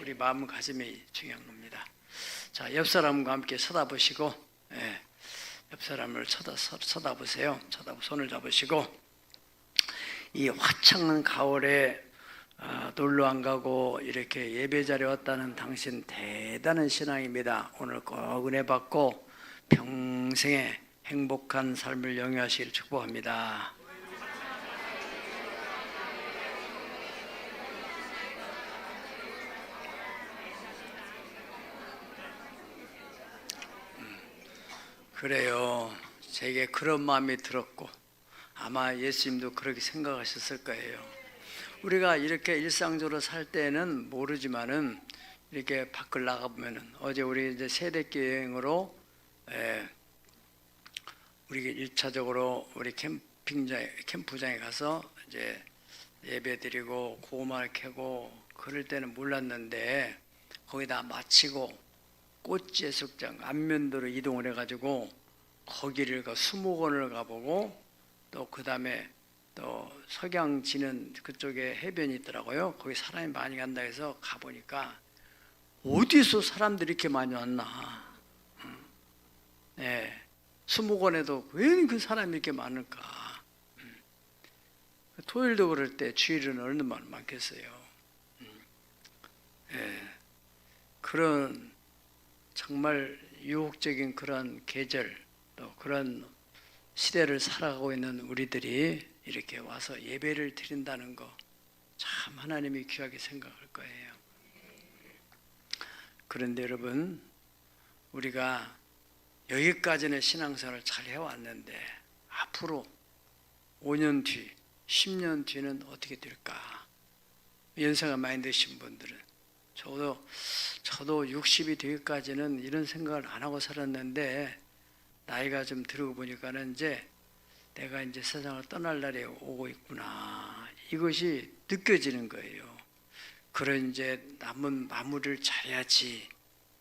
우리 마음가짐이 중요한 겁니다. 자, 옆 사람과 함께 쳐다보시고, 옆 사람을 쳐다보세요. 손을 잡으시고, 이 화창한 가을에 놀러 안 가고 이렇게 예배 자리에 왔다는 당신 대단한 신앙입니다. 오늘 꼭 은혜 받고 평생에 행복한 삶을 영위하시기를 축복합니다. 그래요. 제게 그런 마음이 들었고 아마 예수님도 그렇게 생각하셨을 거예요. 우리가 이렇게 일상적으로 살 때는 모르지만은 이렇게 밖을 나가보면은 어제 우리 이제 세대기 여행으로 우리 1차적으로 우리 캠프장에 가서 이제 예배드리고 고구마를 캐고 그럴 때는 몰랐는데 거기다 마치고 꽃제숙장 안면도로 이동을 해가지고 거기를 수목원을 가보고 또 그 다음에 또 석양 지는 그쪽에 해변이 있더라고요. 거기 사람이 많이 간다 해서 가보니까 어디서 사람들이 이렇게 많이 왔나. 수목원에도 왜 그 사람이 이렇게 많을까. 토요일도 그럴 때 주일은 얼마나 많겠어요. 그런 정말 유혹적인 그런 계절 또 그런 시대를 살아가고 있는 우리들이 이렇게 와서 예배를 드린다는 거 참 하나님이 귀하게 생각할 거예요. 그런데 여러분, 우리가 여기까지는 신앙생활을 잘 해왔는데 앞으로 5년 뒤, 10년 뒤는 어떻게 될까? 연세가 많이 드신 분들은 저도 60이 되기까지는 이런 생각을 안 하고 살았는데 나이가 좀 들고 보니까는 이제 내가 이제 세상을 떠날 날이 오고 있구나. 이것이 느껴지는 거예요. 그런 이제 남은 마무리를 잘해야지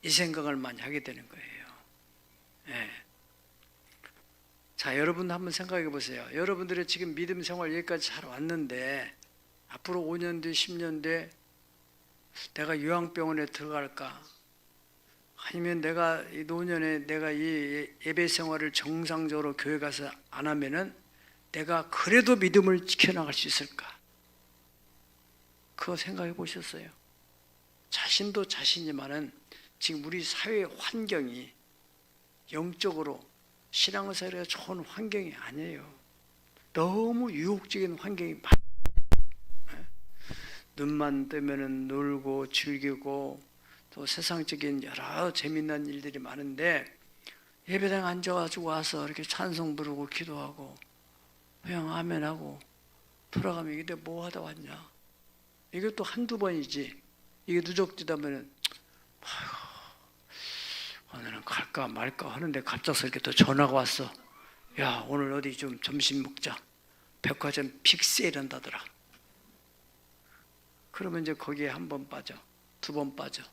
이 생각을 많이 하게 되는 거예요. 자, 여러분도 한번 생각해 보세요. 여러분들의 지금 믿음 생활 여기까지 잘 왔는데 앞으로 5년 뒤, 10년 뒤 내가 요양병원에 들어갈까? 아니면 내가 이 노년에 내가 이 예배 생활을 정상적으로 교회 가서 안 하면은 내가 그래도 믿음을 지켜나갈 수 있을까? 그거 생각해 보셨어요? 자신도 자신이지만은 지금 우리 사회 환경이 영적으로 신앙생활에 좋은 환경이 아니에요. 너무 유혹적인 환경이 많아요. 눈만 뜨면은 놀고 즐기고 또 세상적인 여러 재미난 일들이 많은데 예배당 앉아가지고 와서 이렇게 찬송 부르고 기도하고 그냥 아멘하고 돌아가면 이게 뭐 하다 왔냐? 이것도 한두 번이지. 이게 누적되다면은 오늘은 갈까 말까 하는데 갑작스럽게 또 전화가 왔어. 야, 오늘 어디 좀 점심 먹자. 백화점 빅세일 한다더라. 그러면 이제 거기에 한 번 빠져, 두 번 빠져.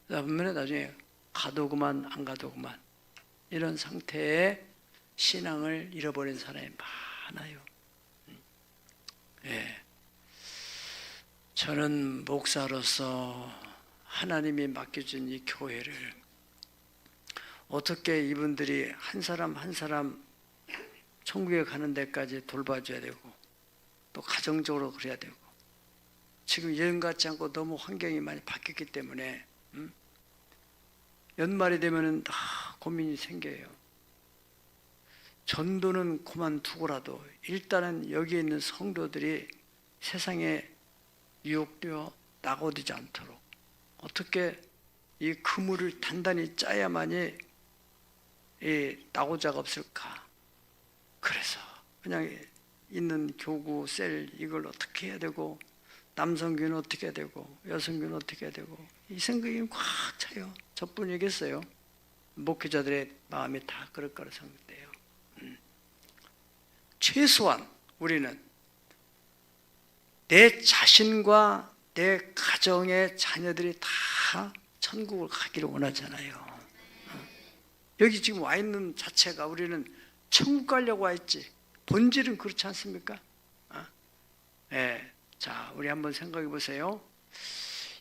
그러면 나중에 가도구만 안 가도구만 이런 상태에 신앙을 잃어버린 사람이 많아요. 저는 목사로서 하나님이 맡겨준 이 교회를 어떻게 이분들이 한 사람 한 사람 천국에 가는 데까지 돌봐줘야 되고 또 가정적으로 그래야 되고 지금 예전 같지 않고 너무 환경이 많이 바뀌었기 때문에 연말이 되면은 다 고민이 생겨요. 전도는 그만두고라도 일단은 여기에 있는 성도들이 세상에 유혹되어 낙오되지 않도록 어떻게 이 그물을 단단히 짜야만이 이 낙오자가 없을까? 그래서 그냥 있는 교구, 셀 이걸 어떻게 해야 되고 남성교회는 어떻게 해야 되고 여성교회는 어떻게 해야 되고 이 생각이 꽉 차요. 저뿐이겠어요. 목회자들의 마음이 다 그럴 거라 생각돼요. 최소한 우리는 내 자신과 내 가정의 자녀들이 다 천국을 가기를 원하잖아요. 여기 지금 와 있는 자체가 우리는 천국 가려고 와 있지. 본질은 그렇지 않습니까? 자, 우리 한번 생각해 보세요.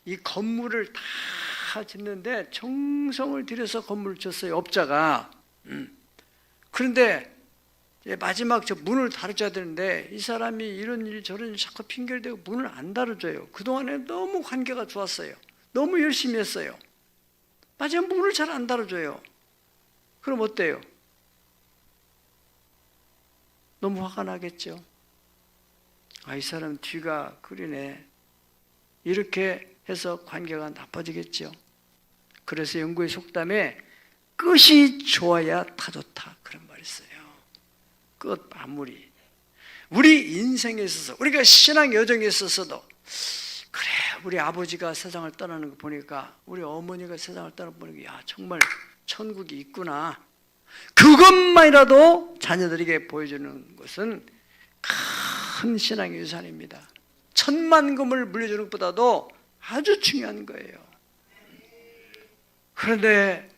이 건물을 다 짓는데 정성을 들여서 건물을 졌어요, 업자가. 그런데 마지막 저 문을 달아줘야 되는데 이 사람이 이런 일 저런 일 자꾸 핑계를 대고 문을 안 달아줘요. 그동안에 너무 관계가 좋았어요. 너무 열심히 했어요. 마지막 문을 잘 안 달아줘요. 그럼 어때요? 너무 화가 나겠죠. 아, 이 사람 뒤가 그러네. 이렇게 해서 관계가 나빠지겠죠. 그래서 영구의 속담에 끝이 좋아야 다 좋다 그런 말이 있어요. 끝 마무리. 우리 인생에 있어서 우리가 신앙 여정에 있어서도 그래, 우리 아버지가 세상을 떠나는 거 보니까 우리 어머니가 세상을 떠나는 거 보니까 야, 정말 천국이 있구나. 그것만이라도 자녀들에게 보여주는 것은 큰 신앙의 유산입니다. 천만 금을 물려주는 것보다도 아주 중요한 거예요. 그런데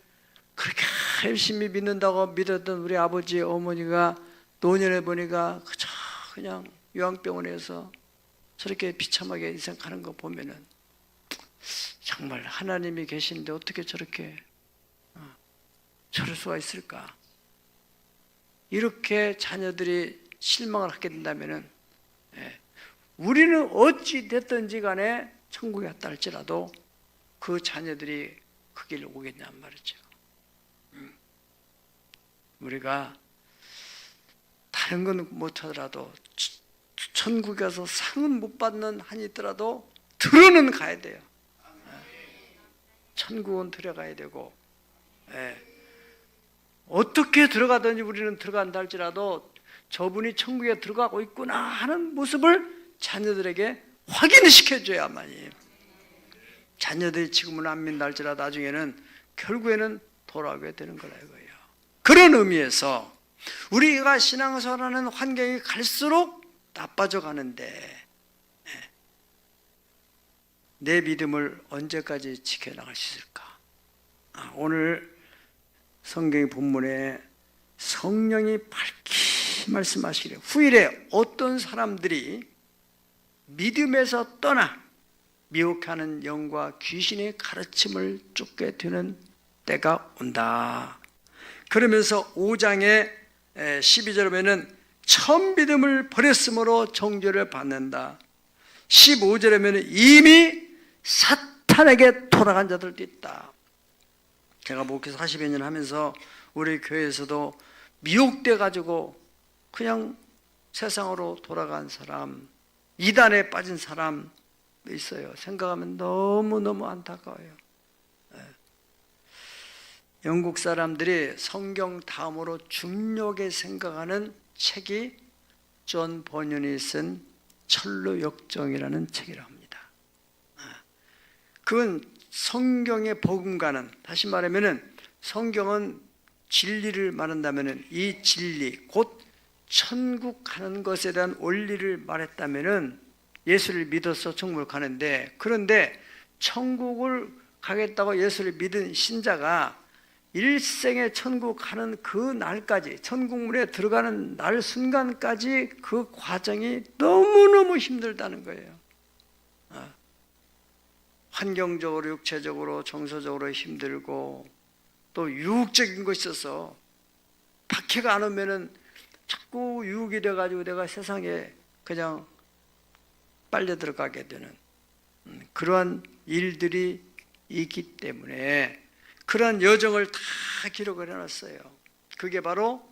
그렇게 열심히 믿는다고 믿었던 우리 아버지 어머니가 노년에 보니까 그냥 요양병원에서 저렇게 비참하게 인생 가는 거 보면은 정말 하나님이 계신데 어떻게 저렇게 저럴 수가 있을까? 이렇게 자녀들이 실망을 하게 된다면은 우리는 어찌 됐든지 간에 천국에 갔다 할지라도 그 자녀들이 그 길을 오겠냔 말이죠. 우리가 다른 건 못하더라도 천국에 가서 상은 못 받는 한이 있더라도 들어는 가야 돼요. 천국은 들어가야 되고, 어떻게 들어가든지 우리는 들어간다 할지라도 저분이 천국에 들어가고 있구나 하는 모습을 자녀들에게 확인을 시켜줘야만이, 자녀들이 지금은 안 믿는다 할지라도 나중에는 결국에는 돌아오게 되는 거라 이거예요. 그런 의미에서 우리가 신앙생활하는 환경이 갈수록 나빠져 가는데 내 믿음을 언제까지 지켜나갈 수 있을까? 오늘 성경 본문에 성령이 밝히 말씀하시기를 후일에 어떤 사람들이 믿음에서 떠나 미혹하는 영과 귀신의 가르침을 쫓게 되는 때가 온다. 그러면서 5장의 12절에 보면 처음 믿음을 버렸으므로 정죄를 받는다. 15절에 보면 이미 사탄에게 돌아간 자들도 있다. 제가 목회 40여 년 하면서 우리 교회에서도 미혹돼 가지고 그냥 세상으로 돌아간 사람, 이단에 빠진 사람 있어요. 생각하면 너무너무 안타까워요. 영국 사람들이 성경 다음으로 중요하게 생각하는 책이 존 버년이 쓴 철로역정이라는 책이라고 합니다. 그건 성경의 복음과는, 다시 말하면 성경은 진리를 말한다면 이 진리, 곧 천국 가는 것에 대한 원리를 말했다면 예수를 믿어서 천국을 가는데, 그런데 천국을 가겠다고 예수를 믿은 신자가 일생에 천국 가는 그 날까지, 천국문에 들어가는 날 순간까지 그 과정이 너무너무 힘들다는 거예요. 환경적으로, 육체적으로, 정서적으로 힘들고 또 유혹적인 것이 있어서 박해가 안 오면은 자꾸 유혹이 돼가지고 내가 세상에 그냥 빨려 들어가게 되는 그러한 일들이 있기 때문에 그러한 여정을 다 기록을 해놨어요. 그게 바로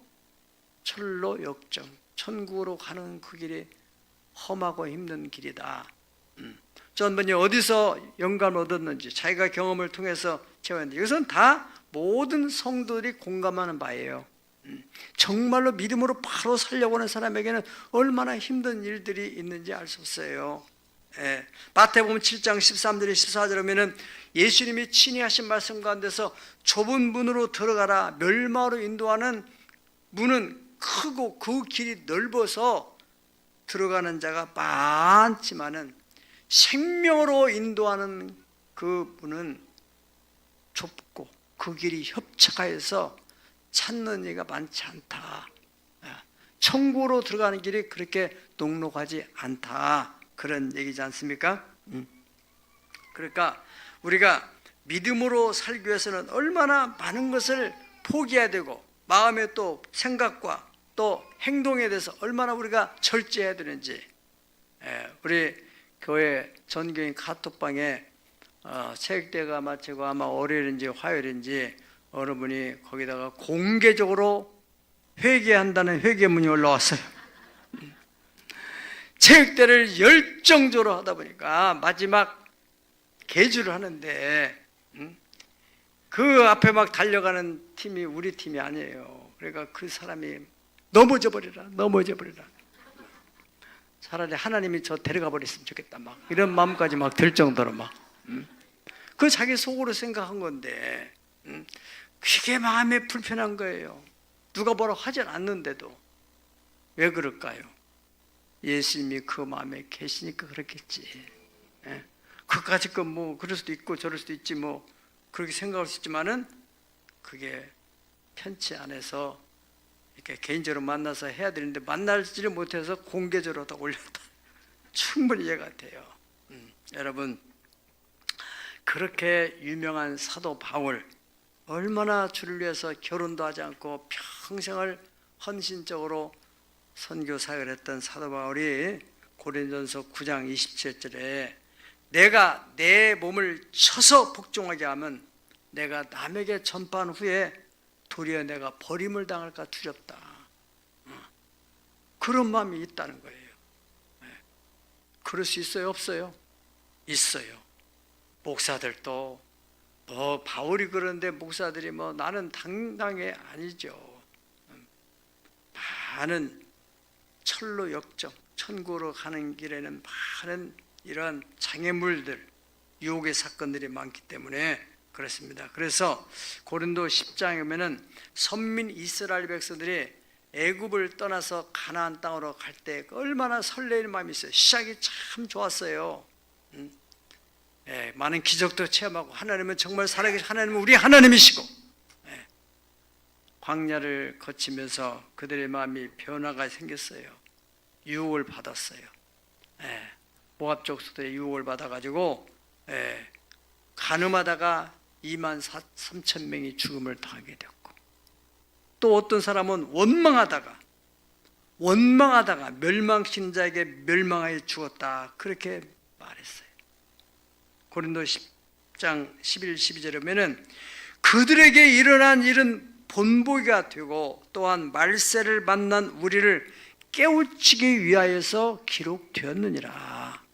철로 역정, 천국으로 가는 그 길이 험하고 힘든 길이다. 존 번이 어디서 영감을 얻었는지 자기가 경험을 통해서 채웠는지 이것은 다 모든 성도들이 공감하는 바예요. 정말로 믿음으로 바로 살려고 하는 사람에게는 얼마나 힘든 일들이 있는지 알 수 없어요. 마태복음 7장 13절 14절에 보면 예수님이 친히 하신 말씀 가운데서 좁은 문으로 들어가라, 멸망으로 인도하는 문은 크고 그 길이 넓어서 들어가는 자가 많지만은 생명으로 인도하는 그 문은 좁고 그 길이 협착하여서 찾는 이가 많지 않다. 천국으로 들어가는 길이 그렇게 녹록하지 않다. 그런 얘기지 않습니까? 그러니까 우리가 믿음으로 살기 위해서는 얼마나 많은 것을 포기해야 되고 마음의 또 생각과 또 행동에 대해서 얼마나 우리가 절제해야 되는지, 우리 교회 전교인 카톡방에 체육대회가 마치고 아마 월요일인지 화요일인지 어느 분이 거기다가 공개적으로 회개한다는 회개문이 올라왔어요. 체육대회를 열정적으로 하다 보니까 마지막 개주를 하는데 그 앞에 막 달려가는 팀이 우리 팀이 아니에요. 그러니까 그 사람이 넘어져 버리라. 차라리 하나님이 저 데려가 버렸으면 좋겠다. 막 이런 마음까지 막 들 정도로 막. 그 자기 속으로 생각한 건데 그게 마음에 불편한 거예요. 누가 뭐라고 하진 않는데도. 왜 그럴까요? 예수님이 그 마음에 계시니까 그렇겠지. 그까짓 건 뭐 그럴 수도 있고 저럴 수도 있지 뭐 그렇게 생각할 수 있지만은 그게 편치 않아서 이렇게 개인적으로 만나서 해야 되는데 만날지를 못해서 공개적으로 다 올렸다. 충분히 이해가 돼요. 여러분, 그렇게 유명한 사도 바울, 얼마나 주를 위해서 결혼도 하지 않고 평생을 헌신적으로 선교 사역을 했던 사도 바울이 고린도전서 9장 27절에 내가 내 몸을 쳐서 복종하게 하면 내가 남에게 전파한 후에 도리어 내가 버림을 당할까 두렵다. 그런 마음이 있다는 거예요. 그럴 수 있어요? 없어요? 있어요. 목사들도 뭐 바울이 그런데 목사들이 뭐 나는 당당해 아니죠. 많은 철로 역정, 천국으로 가는 길에는 많은 이러한 장애물들, 유혹의 사건들이 많기 때문에 그렇습니다. 그래서 고린도 10장에 보면은 선민 이스라엘 백성들이 애굽을 떠나서 가나안 땅으로 갈 때 얼마나 설레는 마음이 있어요. 시작이 참 좋았어요. 많은 기적도 체험하고 하나님은 정말 살아계신 하나님은 우리 하나님이시고, 광야를 거치면서 그들의 마음이 변화가 생겼어요. 유혹을 받았어요. 모압 족속들의 유혹을 받아가지고 간음하다가 2만 3천 명이 죽음을 당하게 됐고, 또 어떤 사람은 원망하다가 멸망신 자에게 멸망하여 죽었다 그렇게 말했어요. 고린도 10장 11, 12절에 보면은 그들에게 일어난 일은 본보기가 되고 또한 말세를 만난 우리를 깨우치기 위하여서 기록되었느니라.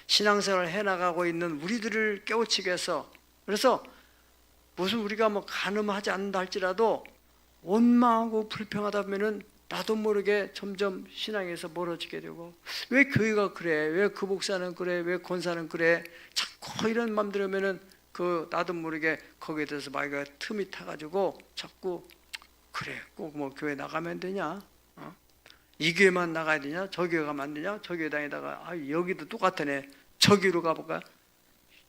신앙생활을 해나가고 있는 우리들을 깨우치기 위해서, 그래서 무슨 우리가 뭐 간음하지 않는다 할지라도 원망하고 불평하다 보면은 나도 모르게 점점 신앙에서 멀어지게 되고, 왜 교회가 그래? 왜 그 목사는 그래? 왜 권사는 그래? 자꾸 이런 마음 들으면은 나도 모르게 거기에 대해서 마귀가 틈이 타가지고 자꾸 그래, 꼭 뭐 교회 나가면 되냐? 이 교회만 나가야 되냐? 저 교회 가면 안 되냐? 저 교회 다니다가 여기도 똑같으네. 저기로 가볼까?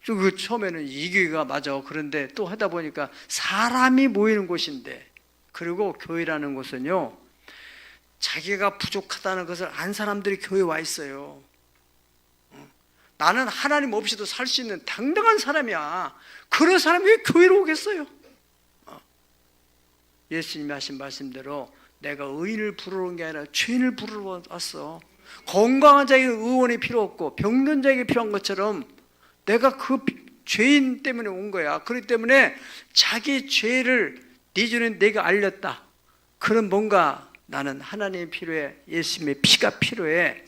그 처음에는 이 교회가 맞아. 그런데 또 하다 보니까 사람이 모이는 곳인데, 그리고 교회라는 곳은요, 자기가 부족하다는 것을 안 사람들이 교회에 와 있어요. 나는 하나님 없이도 살 수 있는 당당한 사람이야. 그런 사람이 왜 교회로 오겠어요? 예수님이 하신 말씀대로 내가 의인을 부르러 온 게 아니라 죄인을 부르러 왔어. 건강한 자에게 의원이 필요 없고 병든 자에게 필요한 것처럼 내가 그 죄인 때문에 온 거야. 그렇기 때문에 자기 죄를 네 죄는 내가 알렸다. 그런 뭔가 나는 하나님이 필요해. 예수님의 피가 필요해.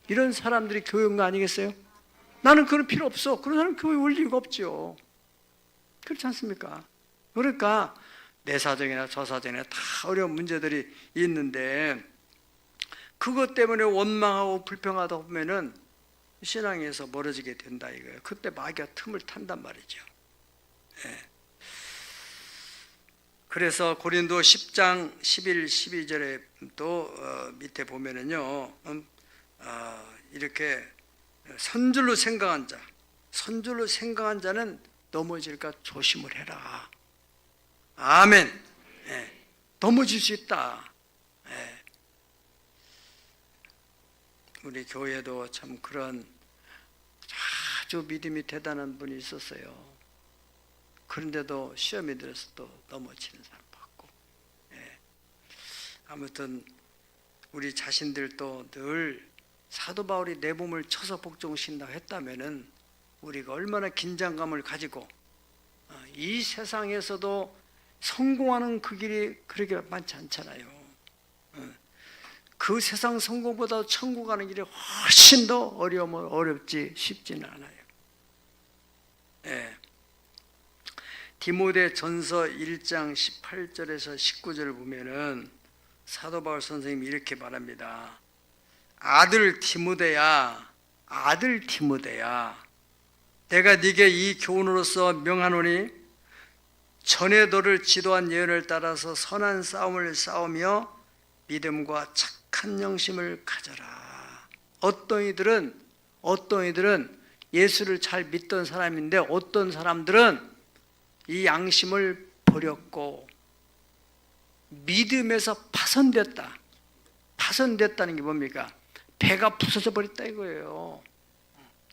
이런 사람들이 교회 온 거 아니겠어요? 나는 그런 필요 없어. 그런 사람 교회 올 이유가 없죠. 그렇지 않습니까? 그러니까 내 사정이나 저 사정이나 다 어려운 문제들이 있는데 그것 때문에 원망하고 불평하다 보면은 신앙에서 멀어지게 된다 이거예요. 그때 마귀가 틈을 탄단 말이죠. 그래서 고린도 10장 11, 12절에 또 밑에 보면은요, 이렇게 선줄로 생각한 자는 넘어질까 조심을 해라. 아멘. 넘어질 수 있다. 우리 교회도 참 그런 아주 믿음이 대단한 분이 있었어요. 그런데도 시험에 들어서 또 넘어지는 사람 봤고, 예. 아무튼 우리 자신들도 늘 사도 바울이 내 몸을 쳐서 복종신다고 했다면은 우리가 얼마나 긴장감을 가지고 이 세상에서도 성공하는 그 길이 그렇게 많지 않잖아요. 그 세상 성공보다 천국 가는 길이 훨씬 더 어렵지 쉽지는 않아요. 예. 디모데 전서 1장 18절에서 19절을 보면은 사도 바울 선생님이 이렇게 말합니다. 아들 디모데야, 내가 네게 이 교훈으로서 명하노니 전에 너를 지도한 예언을 따라서 선한 싸움을 싸우며 믿음과 착한 영심을 가져라. 어떤 이들은 예수를 잘 믿던 사람인데 어떤 사람들은 이 양심을 버렸고 믿음에서 파손됐다는 게 뭡니까? 배가 부서져 버렸다 이거예요.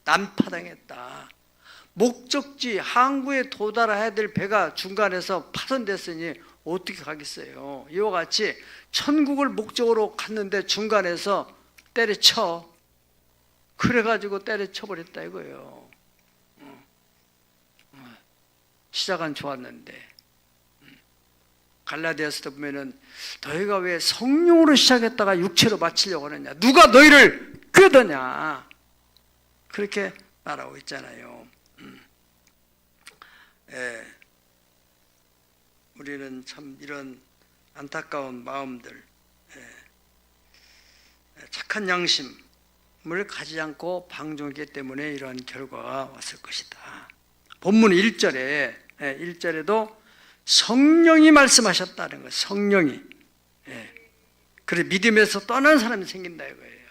난파당했다. 목적지 항구에 도달해야 될 배가 중간에서 파손됐으니 어떻게 가겠어요? 이와 같이 천국을 목적으로 갔는데 중간에서 때려쳐. 그래가지고 때려쳐 버렸다 이거예요. 시작은 좋았는데 갈라디아서도 보면은 너희가 왜 성령으로 시작했다가 육체로 마치려고 하느냐, 누가 너희를 꾀더냐, 그렇게 말하고 있잖아요. 예. 우리는 참 이런 안타까운 마음들, 착한 양심을 가지지 않고 방종했기 때문에 이러한 결과가 왔을 것이다. 본문 1절에도 성령이 말씀하셨다는 거예요. 성령이. 그래 믿음에서 떠난 사람이 생긴다 이거예요.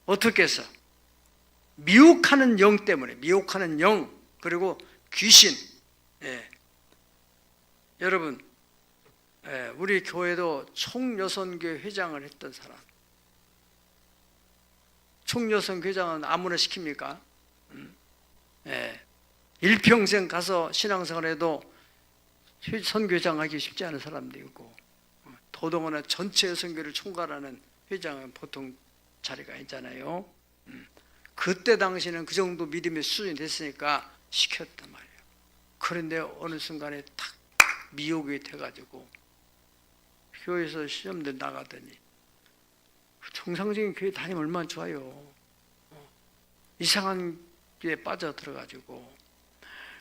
어떻게 해서? 미혹하는 영 때문에. 미혹하는 영, 그리고 귀신. 여러분, 우리 교회도 총여선교회 회장을 했던 사람. 총여선교회 회장은 아무나 시킵니까? 일평생 가서 신앙생활 해도 선교회장 하기 쉽지 않은 사람도 있고, 더더구나 전체 선교를 총괄하는 회장은 보통 자리가 있잖아요. 그때 당시는 그 정도 믿음의 수준이 됐으니까 시켰단 말이에요. 그런데 어느 순간에 탁 미혹이 돼가지고 교회에서 시험들 나가더니 정상적인 교회 다니면 얼마나 좋아요. 이상한 게 빠져 들어가지고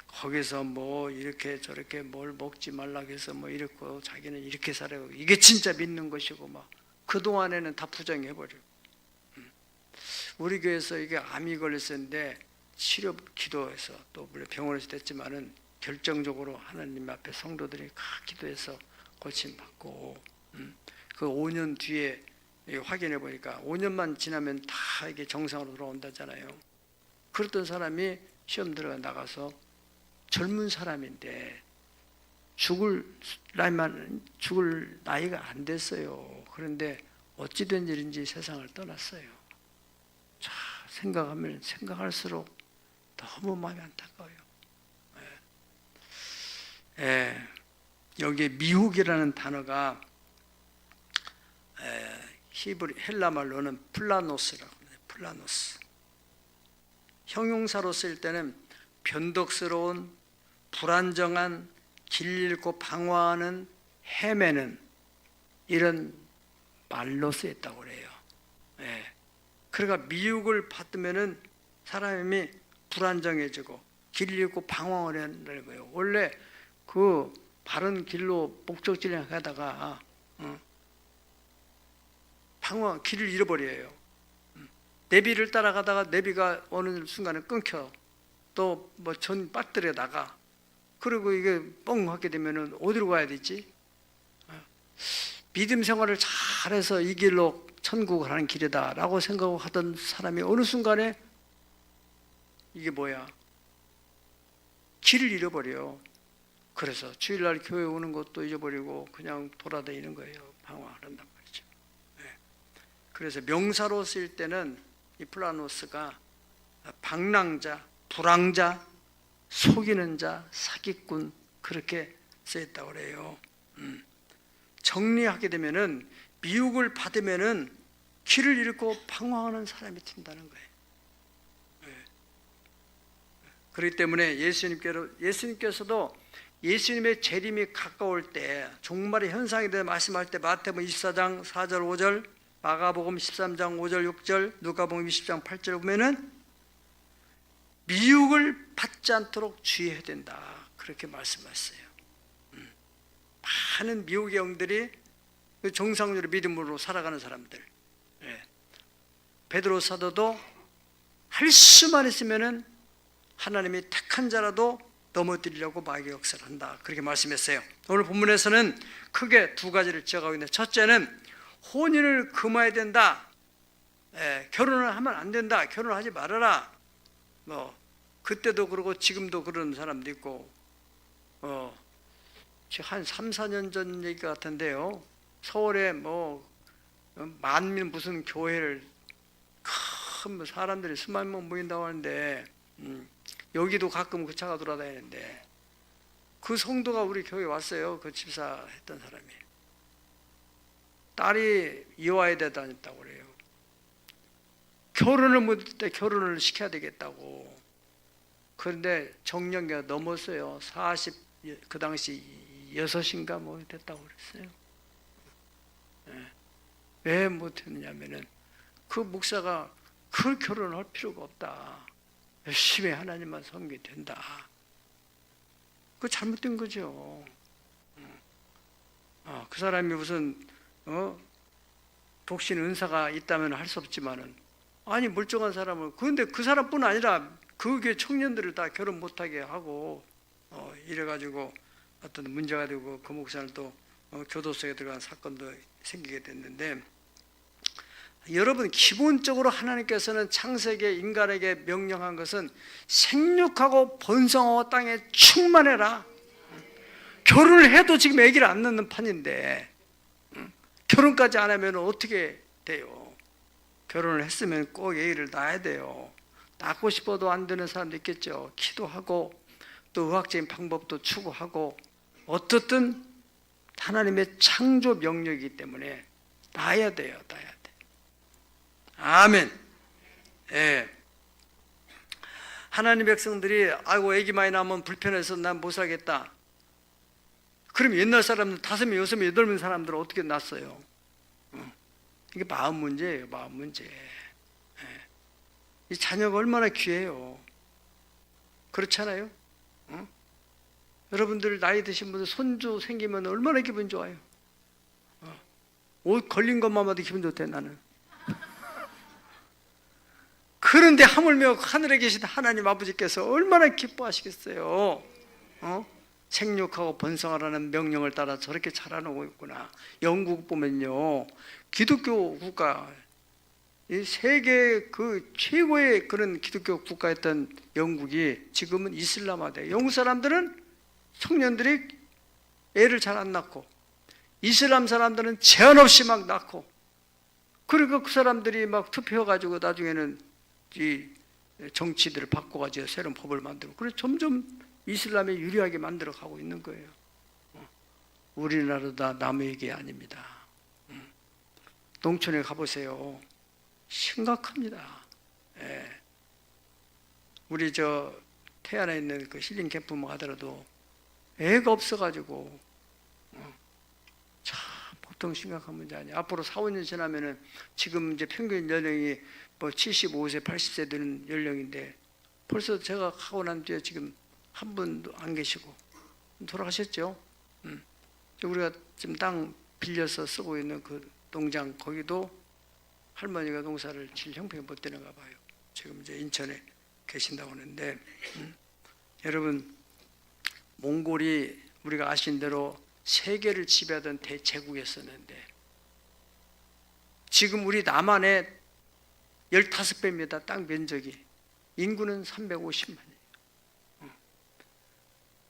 거기서 뭐 이렇게 저렇게 뭘 먹지 말라고 해서 뭐 이렇고 자기는 이렇게 살아요. 이게 진짜 믿는 것이고 막 그동안에는 다 부정해버리고. 우리 교회에서 이게 암이 걸렸었는데 치료 기도해서 또 물론 병원에서 됐지만은 결정적으로 하나님 앞에 성도들이 기도해서 고침받고, 그 5년 뒤에 확인해 보니까 5년만 지나면 다 이게 정상으로 돌아온다잖아요. 그랬던 사람이 시험 들어가 나가서 젊은 사람인데 죽을 나이가 안 됐어요. 그런데 어찌된 일인지 세상을 떠났어요. 자, 생각하면 생각할수록 너무 마음이 안타까워요. 여기에 미혹이라는 단어가 헬라 말로는 플라노스라고 합니다. 플라노스. 형용사로 쓸 때는 변덕스러운, 불안정한, 길 잃고 방황하는, 헤매는 이런 말로 쓰였다고 그래요. 그러니까 미혹을 받으면은 사람이 불안정해지고 길 잃고 방황을 한다는 거예요. 원래 그 바른 길로 목적지를 가다가 길을 잃어버려요. 내비를 따라가다가 내비가 어느 순간에 끊겨 또 뭐 전 빠뜨려 나가. 그리고 이게 뻥 하게 되면은 어디로 가야 되지? 믿음 생활을 잘해서 이 길로 천국을 하는 길이다라고 생각하던 사람이 어느 순간에 이게 뭐야? 길을 잃어버려. 그래서 주일날 교회 오는 것도 잊어버리고 그냥 돌아다니는 거예요. 방황한단 말이죠. 그래서 명사로 쓸 때는 이 플라노스가 방랑자, 불황자, 속이는 자, 사기꾼 그렇게 쓰였다고 그래요. 정리하게 되면은 미혹을 받으면은 길을 잃고 방황하는 사람이 된다는 거예요. 그렇기 때문에 예수님께서도 예수님의 재림이 가까울 때 종말의 현상에 대해 말씀할 때 마태복음 24장 4절 5절, 마가복음 13장 5절 6절, 누가복음 20장 8절 보면은 미혹을 받지 않도록 주의해야 된다 그렇게 말씀하셨어요. 많은 미혹의 영들이 정상적으로 믿음으로 살아가는 사람들, 베드로 사도도 할 수만 있으면은 하나님이 택한 자라도 넘어뜨리려고 마귀의 역사를 한다 그렇게 말씀했어요. 오늘 본문에서는 크게 두 가지를 지적하고 있는데, 첫째는 혼인을 금해야 된다, 결혼을 하면 안 된다, 결혼하지 말아라. 그때도 그러고 지금도 그런 사람도 있고, 한 3, 4년 전 얘기 같은데요, 서울에 만민 무슨 교회를 큰 사람들이 수만 명 모인다고 하는데, 여기도 가끔 그 차가 돌아다니는데 그 성도가 우리 교회에 왔어요. 그 집사 했던 사람이. 딸이 이화여대 다녔다고 그래요. 결혼을 못할 때 결혼을 시켜야 되겠다고. 그런데 정년기가 넘었어요. 40, 그 당시 6인가 뭐 됐다고 그랬어요. 왜 못했느냐면은 그 목사가 그 결혼을 할 필요가 없다, 열심히 하나님만 섬기면 된다. 그거 잘못된 거죠. 그 사람이 무슨 독신 은사가 있다면 할 수 없지만은, 아니 멀쩡한 사람을, 그런데 그 사람뿐 아니라 그 교회 청년들을 다 결혼 못하게 하고 이래가지고 어떤 문제가 되고, 그 목사는 또 교도소에 들어간 사건도 생기게 됐는데, 여러분 기본적으로 하나님께서는 창세기에 인간에게 명령한 것은 생육하고 번성하고 땅에 충만해라. 결혼을 해도 지금 아기를 안 낳는 판인데 결혼까지 안 하면 어떻게 돼요? 결혼을 했으면 꼭 아기를 낳아야 돼요. 낳고 싶어도 안 되는 사람도 있겠죠. 기도하고 또 의학적인 방법도 추구하고, 어떻든 하나님의 창조 명령이기 때문에 낳아야 돼요. 낳아야 돼. 아멘. 하나님 백성들이 아이고 애기 많이 낳으면 불편해서 난 못 살겠다. 그럼 옛날 사람들 5명, 6명, 8명 사람들은 어떻게 낳았어요? 이게 마음 문제예요. 마음 문제. 이 자녀가 얼마나 귀해요. 그렇잖아요? 여러분들 나이 드신 분들 손주 생기면 얼마나 기분 좋아요. 옷 걸린 것만 봐도 기분 좋대 나는. 그런데 하물며 하늘에 계신 하나님 아버지께서 얼마나 기뻐하시겠어요. 생육하고 번성하라는 명령을 따라 저렇게 자라나고 있구나. 영국 보면요, 기독교 국가, 이 세계 그 최고의 그런 기독교 국가였던 영국이 지금은 이슬람화돼. 영국 사람들은 청년들이 애를 잘 안 낳고, 이슬람 사람들은 제한 없이 막 낳고, 그리고 그 사람들이 막 투표해가지고 나중에는 이 정치들을 바꿔가지고 새로운 법을 만들고, 그래서 점점 이슬람에 유리하게 만들어 가고 있는 거예요. 우리나라도 다 남의 얘기 아닙니다. 농촌에 가보세요. 심각합니다. 우리 태안에 있는 그 힐링 캠프만 가더라도 애가 없어가지고 참 보통 심각한 문제 아니에요. 앞으로 4, 5년 지나면은 지금 이제 평균 연령이 75세, 80세 되는 연령인데 벌써 제가 하고 난 뒤에 지금 한 분도 안 계시고 돌아가셨죠. 우리가 지금 땅 빌려서 쓰고 있는 그 농장, 거기도 할머니가 농사를 질 형편이 못 되는가 봐요. 지금 이제 인천에 계신다고 하는데, 여러분 몽골이 우리가 아신 대로 세계를 지배하던 대제국이었었는데 지금 우리 남한의 15배입니다. 땅 면적이. 인구는 350만이에요.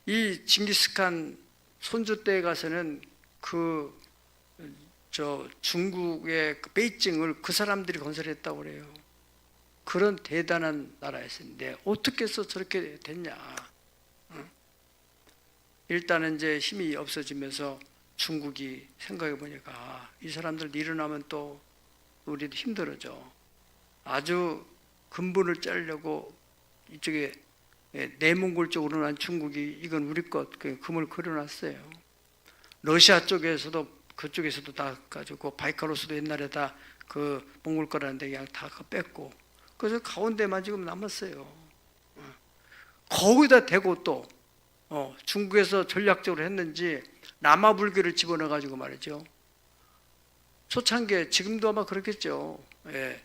이 징기스칸 손주 때에 가서는 중국의 그 베이징을 그 사람들이 건설했다고 그래요. 그런 대단한 나라였는데 어떻게 해서 저렇게 됐냐. 일단은 이제 힘이 없어지면서 중국이 생각해 보니까 이 사람들 일어나면 또 우리도 힘들어져. 아주 근본을 자르려고 이쪽에 내몽골 쪽으로 난 중국이 이건 우리 것 금을 그려놨어요. 러시아 쪽에서도 그쪽에서도 다 가지고 바이카로스도 옛날에 다 그 몽골 거라는데 그냥 다 뺐고 그래서 가운데만 지금 남았어요. 거기다 대고 또 중국에서 전략적으로 했는지 남아불교를 집어넣어 가지고 말이죠. 초창기에 지금도 아마 그렇겠죠. 예.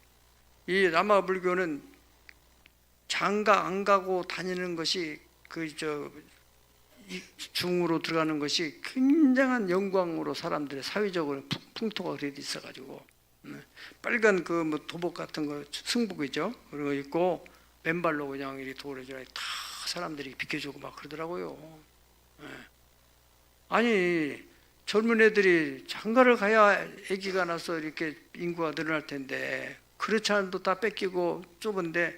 이 남아불교는 장가 안 가고 다니는 것이 중으로 들어가는 것이 굉장한 영광으로 사람들의 사회적으로 풍토가 그래도 있어가지고 빨간 그 뭐 도복 같은 거 승복이죠. 그런 거 입고 맨발로 그냥 이렇게 도로에 다 사람들이 비켜주고 막 그러더라고요. 아니 젊은 애들이 장가를 가야 아기가 나서 이렇게 인구가 늘어날 텐데 그렇지 않아도 다 뺏기고 좁은데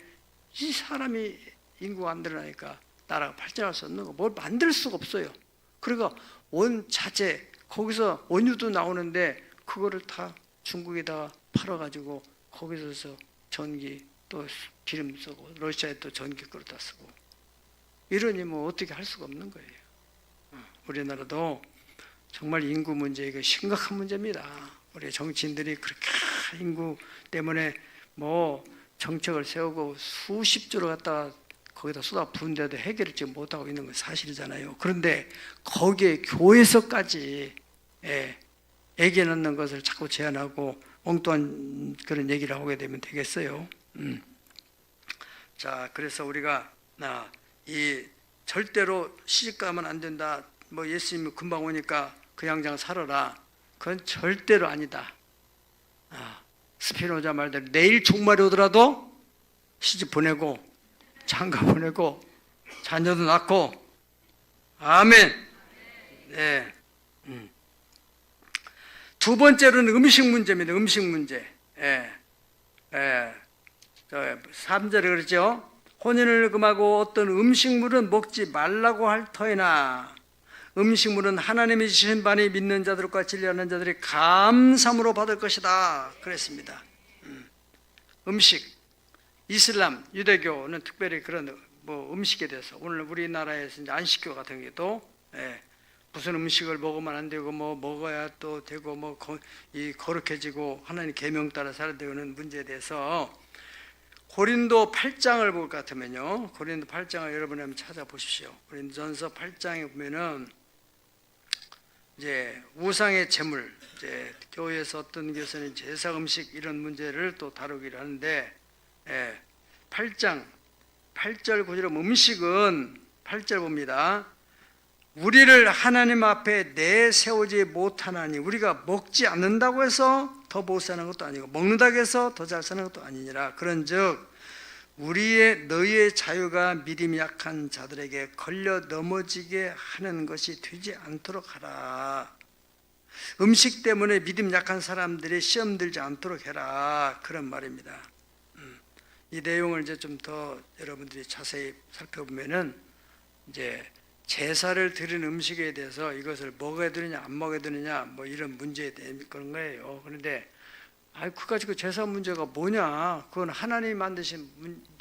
이 사람이 인구가 안 늘어나니까 나라가 발전할 수 없는 거 뭘 만들 수가 없어요. 그러니까 원자재 거기서 원유도 나오는데 그거를 다 중국에다가 팔아가지고 거기서 전기 또 기름 쓰고 러시아에 또 전기 끌어다 쓰고 이러니 뭐 어떻게 할 수가 없는 거예요. 우리나라도 정말 인구 문제 이거 심각한 문제입니다. 우리 정치인들이 그렇게 인구 때문에 뭐 정책을 세우고 수십조를 갖다가 거기다 쏟아 부은데도 해결을 지금 못하고 있는 건 사실이잖아요. 그런데 거기에 교회에서까지 애기 낳는 것을 자꾸 제한하고 엉뚱한 그런 얘기를 하게 되면 되겠어요. 자, 그래서 우리가 이 절대로 시집가면 안 된다. 뭐 예수님이 금방 오니까 그 양장 살아라. 그건 절대로 아니다. 스피노자 말대로 내일 종말이 오더라도 시집 보내고 장가 보내고 자녀도 낳고 아멘. 네. 두 번째로는 음식 문제입니다. 음식 문제. 3절에 그랬죠. 혼인을 금하고 어떤 음식물은 먹지 말라고 할 터이나 음식물은 하나님이 주신 바니 믿는 자들과 진리하는 자들이 감사함으로 받을 것이다 그랬습니다. 음식, 이슬람, 유대교는 특별히 그런 뭐 음식에 대해서 오늘 우리나라에서 이제 안식교 같은 경우도 무슨 음식을 먹으면 안 되고 뭐 먹어야 또 되고 뭐 이 거룩해지고 하나님 계명 따라 살아야 되는 문제에 대해서 고린도 8장을 볼 것 같으면요. 고린도 8장을 여러분 한번 찾아보십시오. 고린도전서 8장에 보면은 이제 우상의 제물, 이제 교회에서 어떤 교회에서는 제사 음식 이런 문제를 또 다루기를 하는데 8장 8절 9절 음식은 8절 봅니다. 우리를 하나님 앞에 내세우지 못하나니 우리가 먹지 않는다고 해서 더 못 사는 것도 아니고 먹는다고 해서 더 잘 사는 것도 아니니라. 그런즉 너희의 자유가 믿음이 약한 자들에게 걸려 넘어지게 하는 것이 되지 않도록 하라. 음식 때문에 믿음 약한 사람들이 시험 들지 않도록 해라. 그런 말입니다. 이 내용을 이제 좀 더 여러분들이 자세히 살펴보면은 이제 제사를 드린 음식에 대해서 이것을 먹어야 되느냐 안 먹어야 되느냐 뭐 이런 문제에 대한 그런 거예요. 그런데 그까지 그 제사 문제가 뭐냐? 그건 하나님이 만드신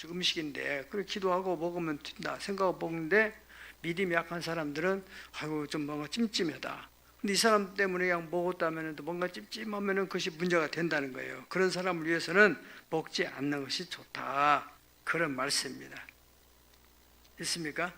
음식인데 그래 기도하고 먹으면 된다 생각하고 먹는데 믿음이 약한 사람들은 좀 뭔가 찜찜하다. 근데 이 사람 때문에 그냥 먹었다면 뭔가 찜찜하면 그것이 문제가 된다는 거예요. 그런 사람을 위해서는 먹지 않는 것이 좋다. 그런 말씀입니다. 있습니까?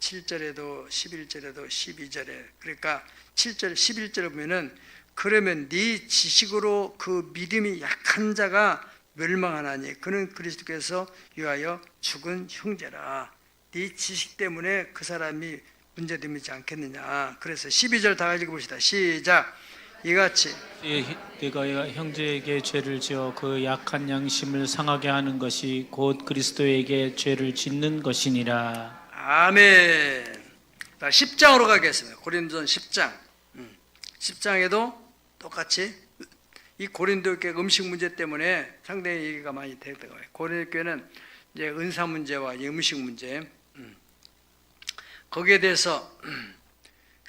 7절에도 11절에도 12절에 그러니까 7절 11절에 보면은 그러면 네 지식으로 그 믿음이 약한 자가 멸망하나니 그는 그리스도께서 위하여 죽은 형제라. 네 지식 때문에 그 사람이 문제되지 않겠느냐. 그래서 12절 다 읽어봅시다. 시작. 이같이 네가 형제에게 죄를 지어 그 약한 양심을 상하게 하는 것이 곧 그리스도에게 죄를 짓는 것이니라. 아멘. 10장으로 가겠습니다. 고린도전 10장. 10장에도 똑같이 이 고린도 교회 음식 문제 때문에 상당히 얘기가 많이 되더라고요. 고린도 교회는 이제 은사 문제와 이 음식 문제, 거기에 대해서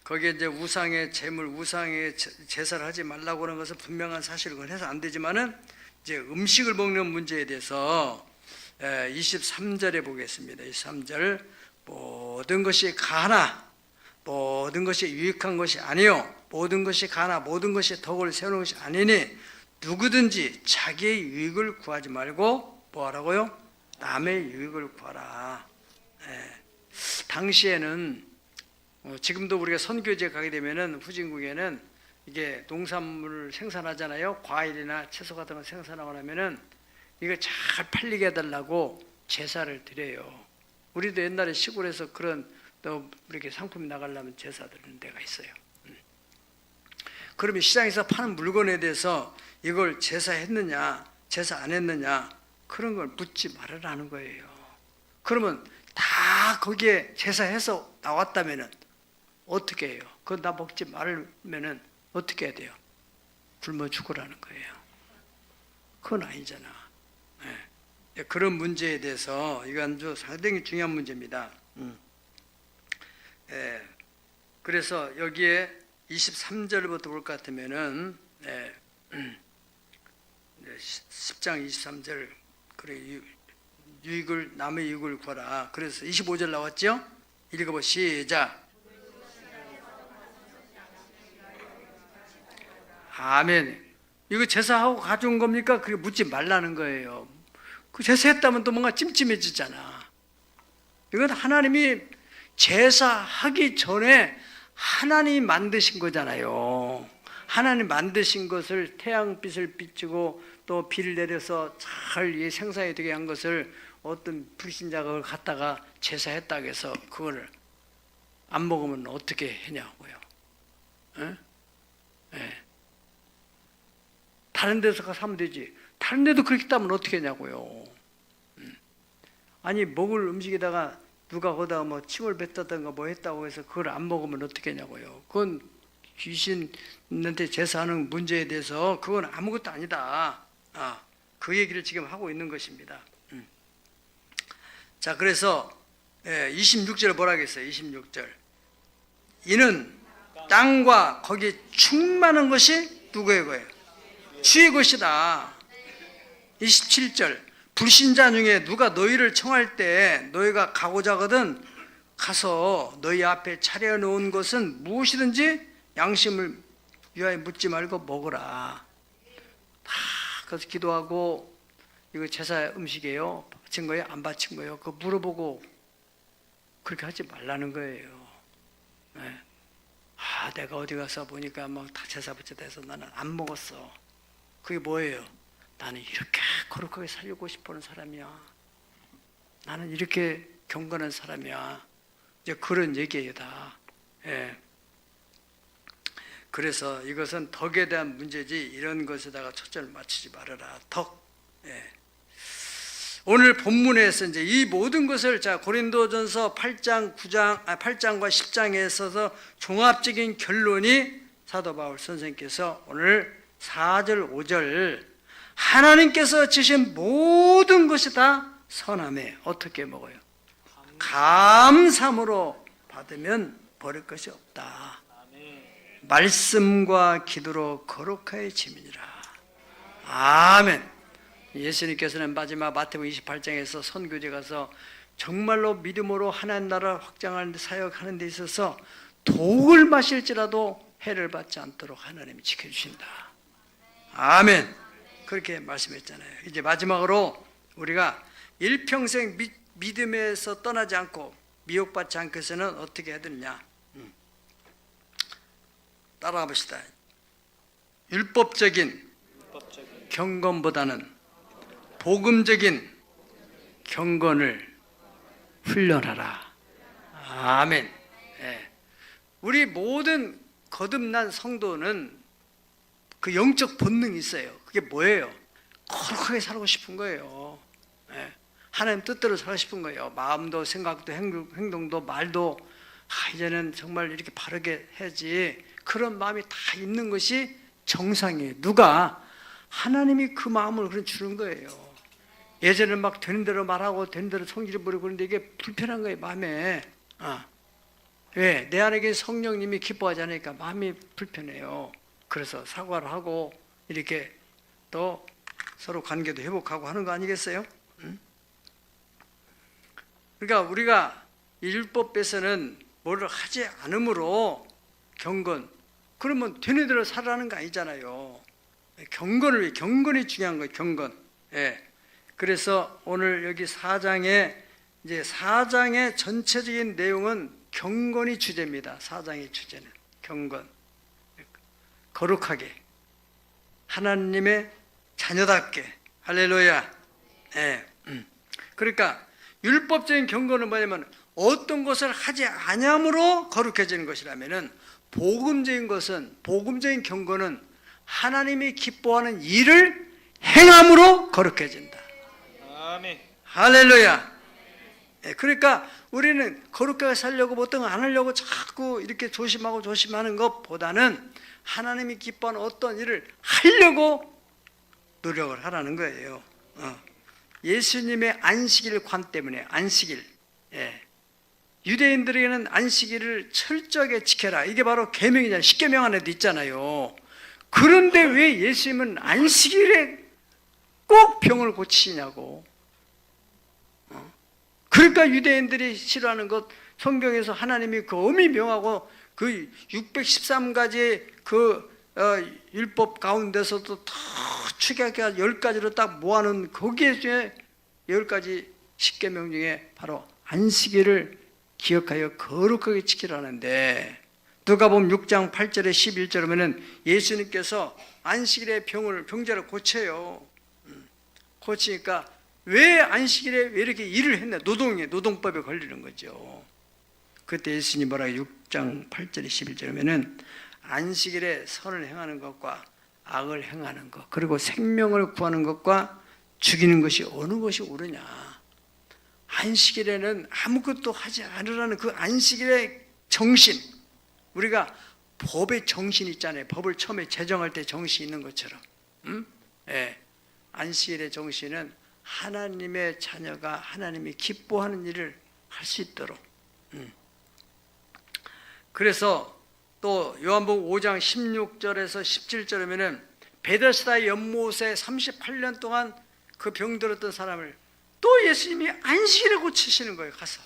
거기에 이제 우상의 제물, 우상의 제사를 하지 말라고 하는 것은 분명한 사실을 해서 안 되지만은 이제 음식을 먹는 문제에 대해서 23절에 보겠습니다. 23절, 모든 것이 가나 모든 것이 유익한 것이 아니요 모든 것이 가나 모든 것이 덕을 세우는 것이 아니니 누구든지 자기의 유익을 구하지 말고 뭐 하라고요? 남의 유익을 구하라. 당시에는 지금도 우리가 선교지에 가게 되면은 후진국에는 이게 농산물을 생산하잖아요. 과일이나 채소 같은 거 생산하고 나면은 이거 잘 팔리게 해달라고 제사를 드려요. 우리도 옛날에 시골에서 그런 또 이렇게 상품이 나가려면 제사 드리는 데가 있어요. 그러면 시장에서 파는 물건에 대해서 이걸 제사했느냐, 제사 안 했느냐 그런 걸 묻지 말으라는 거예요. 그러면 다 거기에 제사해서 나왔다면은 어떻게 해요? 그거 나 먹지 말면은 어떻게 해야 돼요? 굶어 죽으라는 거예요. 그건 아니잖아. 그런 문제에 대해서 이건 아주 상당히 중요한 문제입니다. 그래서 여기에 23절부터 볼 것 같으면은 10장 23절 그래 유익을 남의 유익을 구하라. 그래서 25절 나왔죠? 읽어보 시작. 아멘. 이거 제사하고 가져온 겁니까? 그게 묻지 말라는 거예요. 그 제사했다면 또 뭔가 찜찜해지잖아. 이건 하나님이 제사하기 전에 하나님이 만드신 거잖아요. 하나님 만드신 것을 태양빛을 비추고 또 비를 내려서 잘 생산이 되게 한 것을 어떤 불신자가 그걸 갖다가 제사했다고 해서 그걸 안 먹으면 어떻게 하냐고요. 다른 데서 가서 하면 되지. 다른 데도 그렇게 따면 어떻게 하냐고요. 아니 먹을 음식에다가 누가 거기다가 뭐 침을 뱉다든가 뭐 했다고 해서 그걸 안 먹으면 어떻게 하냐고요. 그건 귀신한테 제사하는 문제에 대해서 그건 아무것도 아니다. 그 얘기를 지금 하고 있는 것입니다. 자, 그래서 26절에 뭐라 했어요? 26절. 이는 땅과 거기에 충만한 것이 누구의 거예요? 주의 것이다. 27절. 불신자 중에 누가 너희를 청할 때 너희가 가고자 하거든 가서 너희 앞에 차려놓은 것은 무엇이든지 양심을 위하여 묻지 말고 먹으라. 다 그래서 기도하고 이거 제사 음식이에요? 바친 거예요? 안 바친 거예요? 그거 물어보고 그렇게 하지 말라는 거예요. 내가 어디 가서 보니까 막 다 제사 바쳤다 해서 나는 안 먹었어. 그게 뭐예요? 나는 이렇게 거룩하게 살고 싶어하는 사람이야. 나는 이렇게 경건한 사람이야. 이제 그런 얘기예요, 다. 그래서 이것은 덕에 대한 문제지 이런 것에다가 초점을 맞추지 말아라. 덕. 오늘 본문에서 이제 이 모든 것을 자 고린도전서 8장과 10장에 있어서 종합적인 결론이 사도 바울 선생님께서 오늘 4절 5절 하나님께서 주신 모든 것이 다 선함에 어떻게 먹어요? 감사함으로 받으면 버릴 것이 없다. 말씀과 기도로 거룩하게 지민이라. 아멘. 예수님께서는 마지막 마태복음 28장에서 선교지 가서 정말로 믿음으로 하나님 나라 확장하는 데 사역하는 데 있어서 독을 마실지라도 해를 받지 않도록 하나님이 지켜주신다. 아멘. 그렇게 말씀했잖아요. 이제 마지막으로 우리가 일평생 믿음에서 떠나지 않고 미혹받지 않기 위해서는 어떻게 해야 되느냐. 따라가 봅시다. 율법적인 경건보다는 복음적인 경건을 훈련하라. 아멘. 우리 모든 거듭난 성도는 그 영적 본능이 있어요. 그게 뭐예요? 거룩하게 살고 싶은 거예요. 하나님 뜻대로 살고 싶은 거예요. 마음도 생각도 행동도 말도 이제는 정말 이렇게 바르게 해야지. 그런 마음이 다 있는 것이 정상이에요. 누가 하나님이 그 마음을 그런 주는 거예요. 예전에는 막 되는 대로 말하고 되는 대로 성질을 부리고 그런데 이게 불편한 거예요, 마음에. 왜? 내 안에 계신 성령님이 기뻐하지 않으니까 마음이 불편해요. 그래서 사과를 하고 이렇게 또 서로 관계도 회복하고 하는 거 아니겠어요? 그러니까 우리가 율법에서는 뭐를 하지 않으므로 경건, 그러면 되는 대로 살아가는 거 아니잖아요. 경건이 중요한 거예요. 경건. 예. 그래서 오늘 여기 4장의 이제 4장의 전체적인 내용은 경건이 주제입니다. 4장의 주제는 경건, 거룩하게, 하나님의 자녀답게. 할렐루야. 예. 그러니까 율법적인 경건은 뭐냐면 어떤 것을 하지 아니함으로 거룩해지는 것이라면은 복음적인 경건은 하나님이 기뻐하는 일을 행함으로 거룩해진다. 아멘. 할렐루야. 그러니까 우리는 거룩하게 살려고 어떤 거 안 하려고 자꾸 이렇게 조심하는 것보다는 하나님이 기뻐하는 어떤 일을 하려고 노력을 하라는 거예요. 예수님의 안식일 관 때문에 안식일. 유대인들에게는 안식일을 철저하게 지켜라. 이게 바로 계명이잖아요. 십계명 안에도 있잖아요. 그런데 왜 예수님은 안식일에 꼭 병을 고치시냐고. 그러니까 유대인들이 싫어하는 것, 성경에서 하나님이 그 엄히 명하고 그 613가지의 그 율법 가운데서도 다 축약해서 10가지로 딱 모아놓은 거기에 중에 10가지 십계명 중에 바로 안식일을 기억하여 거룩하게 지키라는데, 누가복음 6장 8절에 11절에 보면은 예수님께서 안식일에 병자를 고쳐요. 고치니까 왜 안식일에 왜 이렇게 일을 했나? 노동법에 걸리는 거죠. 그때 예수님 뭐라고 6장 8절에 11절에 보면은 안식일에 선을 행하는 것과 악을 행하는 것, 그리고 생명을 구하는 것과 죽이는 것이 어느 것이 옳으냐. 안식일에는 아무것도 하지 않으라는 그 안식일의 정신, 우리가 법의 정신이 있잖아요. 법을 처음에 제정할 때 정신이 있는 것처럼. 안식일의 정신은 하나님의 자녀가 하나님이 기뻐하는 일을 할 수 있도록. 그래서 또 요한복음 5장 16절에서 17절에 보면은 베데스다 연못에 38년 동안 그 병들었던 사람을 또 예수님이 안식일에 고치시는 거예요. 가서.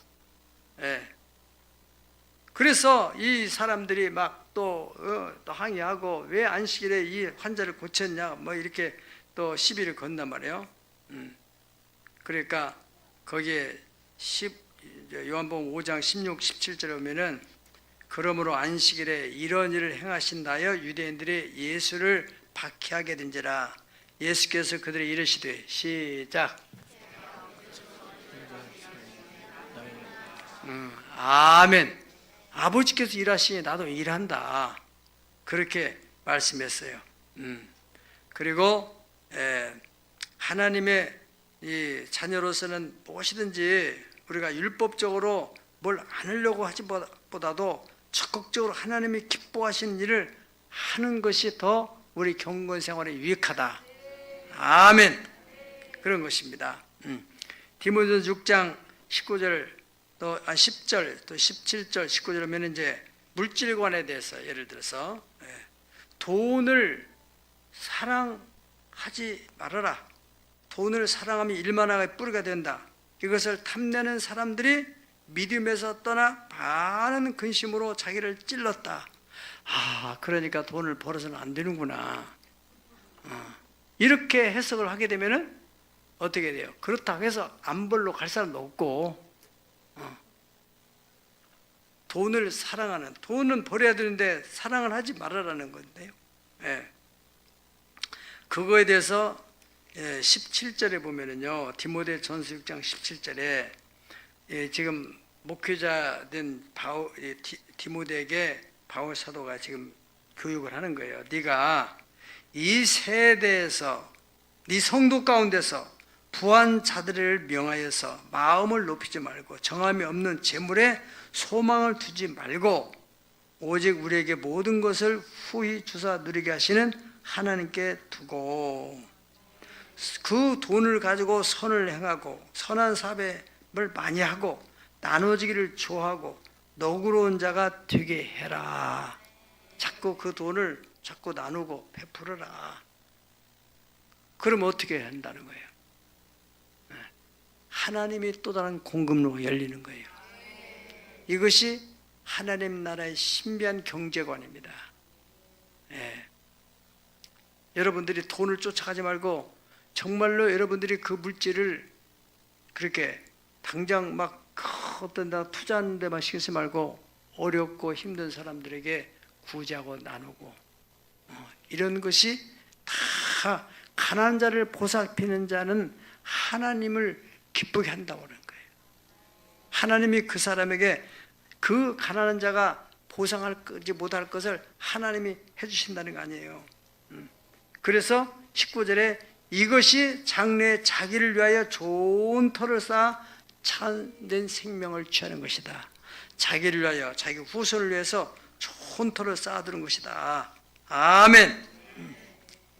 그래서 이 사람들이 막 또 항의하고 왜 안식일에 이 환자를 고쳤냐 뭐 이렇게 또 시비를 건단 말이에요. 그러니까 거기에 요한복음 5장 16, 17절에 보면은 그러므로 안식일에 이런 일을 행하신다여 유대인들이 예수를 박해하게 된지라. 예수께서 그들의 이르시되 시작. 아멘. 아버지께서 일하시니 나도 일한다. 그렇게 말씀했어요. 그리고 하나님의 이 자녀로서는 무엇이든지 우리가 율법적으로 뭘 안 하려고 하지보다도 적극적으로 하나님이 기뻐하시는 일을 하는 것이 더 우리 경건 생활에 유익하다. 아멘. 그런 것입니다. 디모데전서 6장 19절 또 10절 또 17절 19절 하면 이제 물질관에 대해서 예를 들어서 돈을 사랑하지 말아라. 돈을 사랑하면 일만하게 뿌리가 된다. 이것을 탐내는 사람들이 믿음에서 떠나 많은 근심으로 자기를 찔렀다. 그러니까 돈을 벌어서는 안 되는구나. 이렇게 해석을 하게 되면은 어떻게 돼요? 그렇다고 해서 안 벌러 갈 사람도 없고, 돈을 사랑하는, 돈은 벌어야 되는데 사랑을 하지 말아라는 건데요. 그거에 대해서 17절에 보면은요, 디모데전서 6장 17절에 지금 목회자 된 디모데에게 바울 사도가 지금 교육을 하는 거예요. 네가 이 세대에서 네 성도 가운데서 부한 자들을 명하여서 마음을 높이지 말고 정함이 없는 재물에 소망을 두지 말고 오직 우리에게 모든 것을 후히 주사 누리게 하시는 하나님께 두고 그 돈을 가지고 선을 행하고 선한 사업을 많이 하고 나눠지기를 좋아하고 너그러운 자가 되게 해라. 자꾸 그 돈을 자꾸 나누고 베풀어라. 그럼 어떻게 한다는 거예요? 하나님이 또 다른 공급로가 열리는 거예요. 이것이 하나님 나라의 신비한 경제관입니다. 여러분들이 돈을 쫓아가지 말고 정말로 여러분들이 그 물질을 그렇게 당장 막 어떤 데 투자하는 데만 신경 쓰지 말고 어렵고 힘든 사람들에게 구제하고 나누고 이런 것이 다 가난한 자를 보살피는 자는 하나님을 기쁘게 한다고 하는 거예요. 하나님이 그 사람에게 그 가난한 자가 보상하지 못할 것을 하나님이 해주신다는 거 아니에요. 그래서 19절에 이것이 장래에 자기를 위하여 좋은 터를 쌓아 참된 생명을 취하는 것이다. 자기를 위하여 자기 후손을 위해서 좋은 터를 쌓아두는 것이다. 아멘.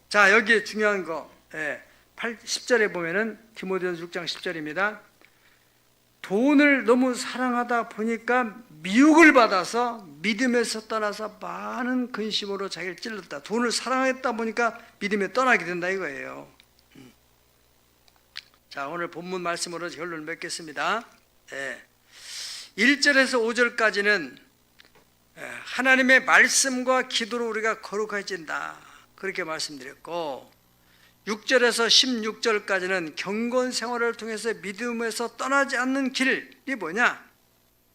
자, 여기에 중요한 거 10절에 보면은 디모데전서 6장 10절입니다. 돈을 너무 사랑하다 보니까 미혹을 받아서 믿음에서 떠나서 많은 근심으로 자기를 찔렀다. 돈을 사랑했다 보니까 믿음에 떠나게 된다 이거예요. 자, 오늘 본문 말씀으로 결론을 맺겠습니다. 1절에서 5절까지는 하나님의 말씀과 기도로 우리가 거룩해진다 그렇게 말씀드렸고 6절에서 16절까지는 경건 생활을 통해서 믿음에서 떠나지 않는 길이 뭐냐?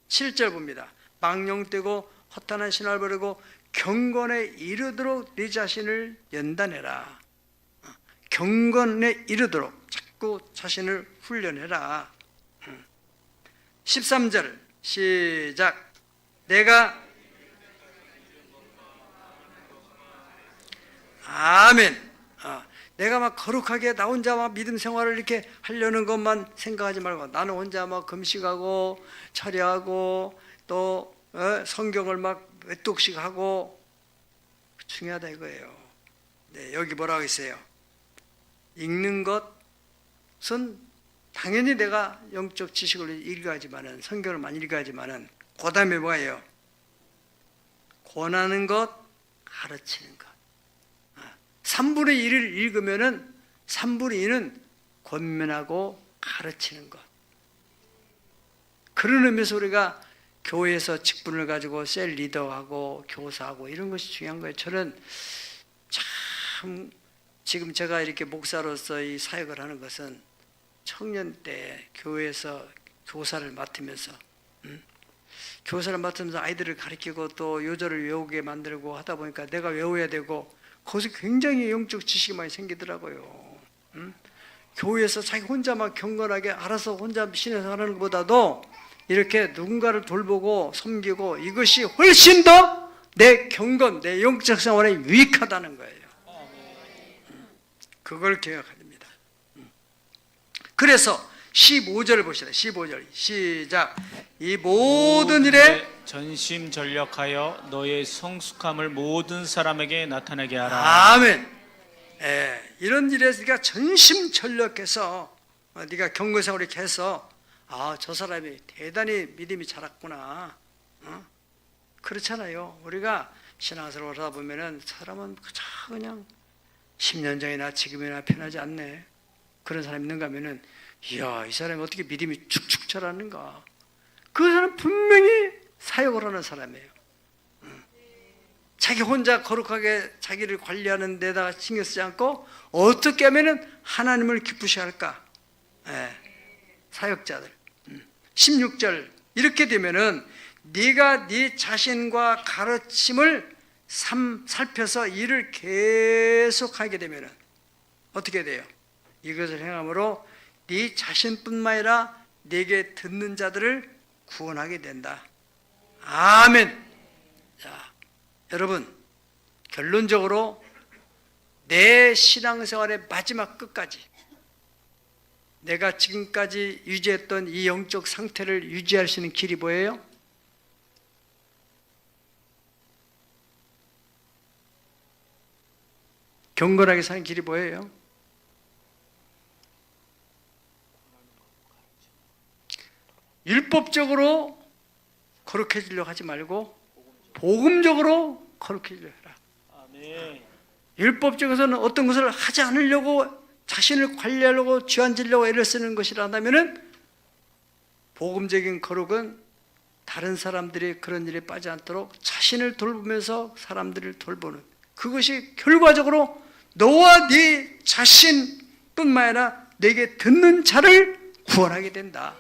7절 봅니다. 망령되고 허탄한 신화를 버리고 경건에 이르도록 네 자신을 연단해라. 경건에 이르도록 자꾸 자신을 훈련해라. 13절 시작. 내가 아멘. 내가 막 거룩하게 나 혼자 막 믿음 생활을 이렇게 하려는 것만 생각하지 말고 나는 혼자 막 금식하고 철야하고 또 성경을 막 몇 독씩 하고 중요하다 이거예요. 네, 여기 뭐라고 있어요? 읽는 것은 당연히 내가 영적 지식을 읽어야지만은 성경을 많이 읽어야지만은 그 다음에 뭐예요? 권하는 것, 가르치는 것. 3분의 1을 읽으면은 3분의 2는 권면하고 가르치는 것. 그런 의미에서 우리가 교회에서 직분을 가지고 셀 리더하고 교사하고 이런 것이 중요한 거예요. 저는 참 지금 제가 이렇게 목사로서 이 사역을 하는 것은 청년 때 교회에서 교사를 맡으면서 교사를 맡으면서 아이들을 가르치고 또 요절을 외우게 만들고 하다 보니까 내가 외워야 되고 거기서 굉장히 영적 지식이 많이 생기더라고요. 교회에서 자기 혼자 막 경건하게 알아서 혼자 신에서 하는 것보다도 이렇게 누군가를 돌보고 섬기고 이것이 훨씬 더 내 경건, 내 영적 생활에 유익하다는 거예요. 그걸 기억해야 됩니다. 그래서 15절을 보시다. 15절 시작. 이 모든 일에 전심전력하여 너의 성숙함을 모든 사람에게 나타나게 하라. 아멘. 이런 일에 네가 전심전력해서 네가 경건생활을 이렇게 해서 저 사람이 대단히 믿음이 자랐구나. 그렇잖아요. 우리가 신앙생활을 하다 보면은 사람은 그냥 10년 전이나 지금이나 편하지 않네. 그런 사람이 있는가 하면은 이야, 이 사람이 어떻게 믿음이 축축 자랐는가. 그 사람 분명히 사역을 하는 사람이에요. 자기 혼자 거룩하게 자기를 관리하는 데다가 신경 쓰지 않고 어떻게 하면은 하나님을 기쁘시게 할까. 사역자들. 16절 이렇게 되면은 네가 네 자신과 가르침을 살펴서 일을 계속하게 되면은 어떻게 돼요? 이것을 행함으로 네 자신뿐만 아니라 네게 듣는 자들을 구원하게 된다. 아멘. 자, 여러분 결론적으로 내 신앙생활의 마지막 끝까지 내가 지금까지 유지했던 이 영적 상태를 유지할 수 있는 길이 뭐예요? 경건하게 사는 길이 뭐예요? 율법적으로 거룩해지려고 하지 말고 복음적으로 거룩해지려고 해라. 아멘. 율법적으로는 어떤 것을 하지 않으려고 자신을 관리하려고 쥐어앉으려고 애를 쓰는 것이라면 복음적인 거룩은 다른 사람들이 그런 일에 빠지지 않도록 자신을 돌보면서 사람들을 돌보는, 그것이 결과적으로 너와 네 자신뿐만 아니라 내게 듣는 자를 구원하게 된다.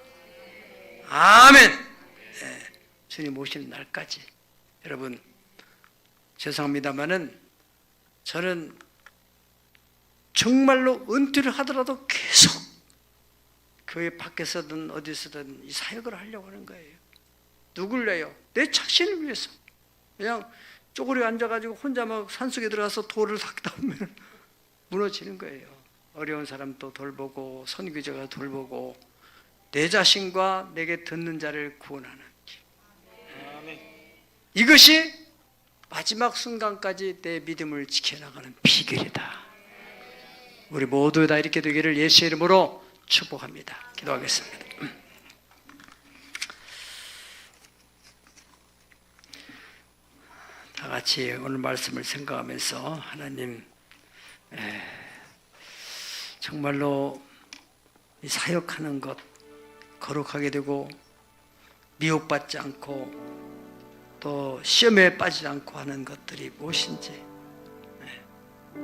아멘. 네, 주님 오시는 날까지. 여러분 죄송합니다마는 저는 정말로 은퇴를 하더라도 계속 교회 밖에서든 어디서든 이 사역을 하려고 하는 거예요. 누굴 위해요? 내 자신을 위해서. 그냥 쪼그려 앉아가지고 혼자 막 산속에 들어가서 돌을 닦다 보면 무너지는 거예요. 어려운 사람도 돌보고 선교제가 돌보고 내 자신과 내게 듣는 자를 구원하는 길. 이것이 마지막 순간까지 내 믿음을 지켜나가는 비결이다. 우리 모두 다 이렇게 되기를 예수의 이름으로 축복합니다. 기도하겠습니다. 다 같이 오늘 말씀을 생각하면서 하나님, 정말로 이 사역하는 것 거룩하게 되고 미혹받지 않고 또 시험에 빠지지 않고 하는 것들이 무엇인지,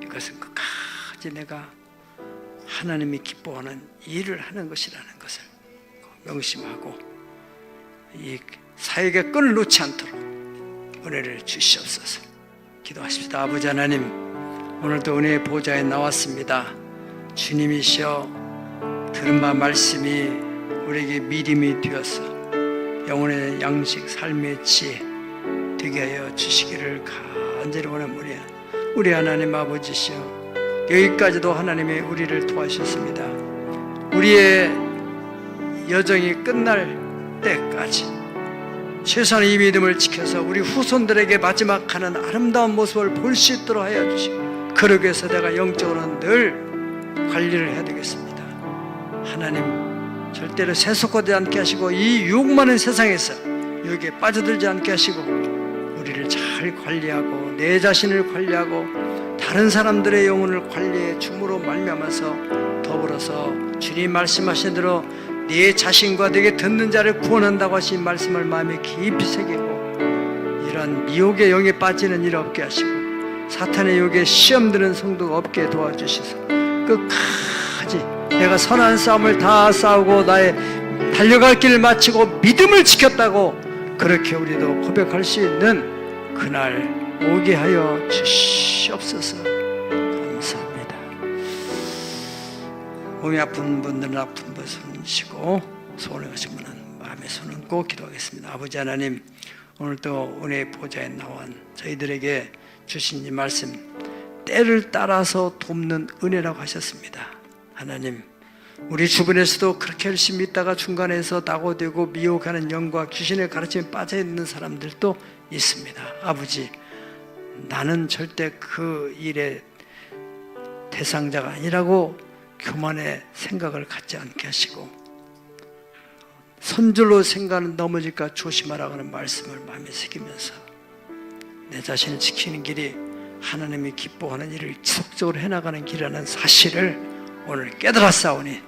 이것은 끝까지 내가 하나님이 기뻐하는 일을 하는 것이라는 것을 명심하고 이 사역의 끈을 놓지 않도록 은혜를 주시옵소서. 기도하십시다. 아버지 하나님, 오늘도 은혜의 보좌에 나왔습니다. 주님이시여, 들은 바 말씀이 우리에게 믿음이 되어서 영혼의 양식, 삶의 지혜 되게 하여 주시기를 간절히 원합니다. 우리 하나님 아버지시여, 여기까지도 하나님이 우리를 도와주셨습니다. 우리의 여정이 끝날 때까지 최소한의 이 믿음을 지켜서 우리 후손들에게 마지막 가는 아름다운 모습을 볼 수 있도록 하여 주시고, 그러기 위해서 내가 영적으로는 늘 관리를 해야 되겠습니다. 하나님, 절대로 세속화되지 않게 하시고 이 유혹 많은 세상에서 여기에 빠져들지 않게 하시고 우리를 잘 관리하고 내 자신을 관리하고 다른 사람들의 영혼을 관리해 줌으로 말미암아서 더불어서 주님 말씀하신 대로 네 자신과 내게 듣는 자를 구원한다고 하신 말씀을 마음에 깊이 새기고 이런 미혹의 영에 빠지는 일 없게 하시고 사탄의 유혹에 시험드는 성도가 없게 도와주시소. 끝까지 내가 선한 싸움을 다 싸우고 나의 달려갈 길을 마치고 믿음을 지켰다고 그렇게 우리도 고백할 수 있는 그날 오게 하여 주시옵소서. 감사합니다. 몸이 아픈 분들은 아픈 분 손으시고 소원해 가신 분은 마음에 손 얹고 기도하겠습니다. 아버지 하나님, 오늘도 은혜의 보좌에 나온 저희들에게 주신 이 말씀, 때를 따라서 돕는 은혜라고 하셨습니다. 하나님, 우리 주변에서도 그렇게 열심히 있다가 중간에서 낙오되고 미혹하는 영과 귀신의 가르침에 빠져있는 사람들도 있습니다. 아버지, 나는 절대 그 일의 대상자가 아니라고 교만의 생각을 갖지 않게 하시고 선줄로 생각은 넘어질까 조심하라고 하는 말씀을 마음에 새기면서 내 자신을 지키는 길이 하나님이 기뻐하는 일을 지속적으로 해나가는 길이라는 사실을 오늘 깨달았사오니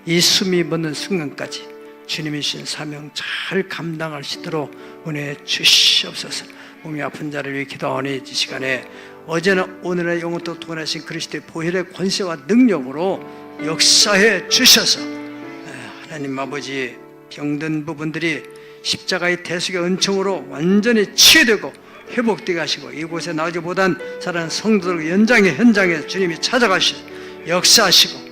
이 숨이 멎는 순간까지 주님이 주신 사명 잘 감당할 수 있도록 은혜 주시옵소서. 몸이 아픈 자를 위해 기도하오니 이 시간에 어제나 오늘의 영원토록 동원하신 그리스도의 보혈의 권세와 능력으로 역사해 주셔서 하나님 아버지, 병든 부분들이 십자가의 대속의 은총으로 완전히 치유되고 회복되게 하시고 이곳에 나오기보단 살아난 성도들 연장의 현장에 주님이 찾아가시고 역사하시고,